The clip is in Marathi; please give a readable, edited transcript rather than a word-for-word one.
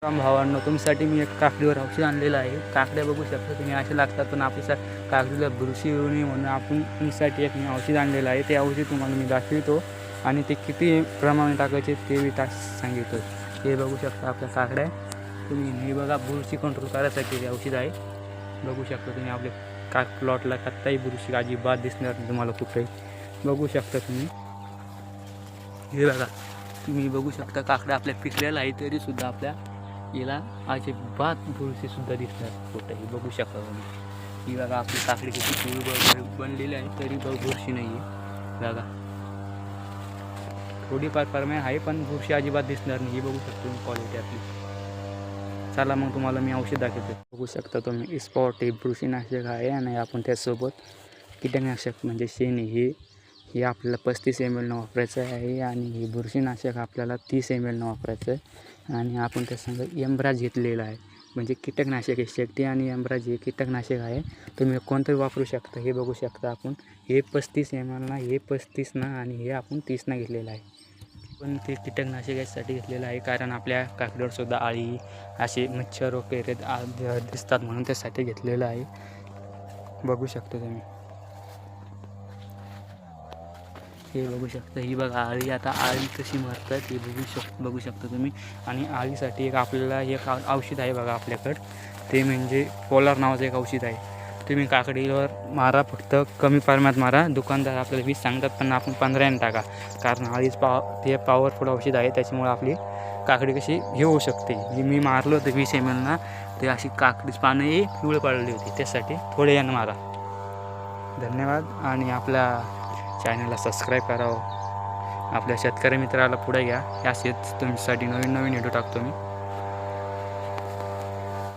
भावांनो, तुमच्यासाठी मी एक काकडीवर औषध आणलेलं आहे. काकड्या बघू शकता तुम्ही असे लागतात, पण आपल्या काकडीला बुरशी येऊ नये म्हणून आपण तुमच्यासाठी एक मी औषध आणलेलं आहे. ते औषध तुम्हाला मी दाखवितो आणि ते किती प्रमाणे टाकायचे ते मी सांगितलं. हे बघू शकता आपल्या काकड्या. तुम्ही हे बघा, बुरशी कंट्रोल करायसाठी हे औषध आहे. बघू शकता तुम्ही आपल्या प्लॉटला काहीही बुरशी अजिबात दिसणार नाही तुम्हाला कुठेही. बघू शकता तुम्ही. हे बघा, तुम्ही बघू शकता काकड्या आपल्या पिकलेल्या आहे, तरीसुद्धा आपल्या याला अजिबात बुरशीसुद्धा दिसणार कुठेही. बघू शकता तुम्ही. ही बघा आपली काकडी किती पिवळी बनलेली आहे, तरी बुरशी नाही आहे. बघा, थोडीफार प्रमाण आहे, पण बुरशी अजिबात दिसणार नाही. ही बघू शकता तुम्ही क्वालिटी आपली. चला मग तुम्हाला मी औषध दाखवतो. बघू शकता तुम्ही, स्पॉट हे बुरशीनाशक आहे आणि आपण त्याचसोबत कीटकनाशक म्हणजे शेणी हे आपल्याला 35 ml न वापरायचं आहे आणि हे बुरशीनाशक आपल्याला 30 ml न वापरायचं आहे. आणि आपण त्यासंग यमराज घेतलेला आहे, म्हणजे कीटकनाशक आहे. शक्ती आणि यमराज हे कीटकनाशक आहे. तुम्ही कोणतंही वापरू शकता. हे बघू शकता आपण, हे 35 ml ना, हे 35 ना आणि हे आपण 30 ना घेतलेलं आहे. पण ते कीटकनाशक यासाठी घेतलेलं आहे कारण आपल्या काकडीवर सुद्धा आळी असे मच्छर वगैरे दिसतात म्हणून त्यासाठी घेतलेलं आहे. बघू शकता तुम्ही. हे बघू शकता. ही बघा आळी, आता आळी कशी मरतात हे बघू शकता तुम्ही. आणि आळीसाठी एक आपल्याला एक औषध आहे बघा आपल्याकडं, ते म्हणजे पोलार नावाचं एक औषध आहे. तुम्ही काकडीवर मारा, फक्त कमी प्रमाणात मारा. दुकानदार आपल्याला 20 सांगतात, पण आपण 15 टाका, कारण आळीच ते पॉवरफुल औषध आहे. त्याच्यामुळे आपली काकडी कशी हे होऊ शकते. जी मी मारलं होतं 20 ml ना, ते अशी काकडीच पानंही पिवळे पडली होती. त्यासाठी थोडे यानं मारा. धन्यवाद. आणि आपल्या चॅनलला सबस्क्राईब करावं. आपल्या शेतकरी मित्राला पुढे घ्या. असेच तुमच्यासाठी नवीन व्हिडिओ टाकतो मी.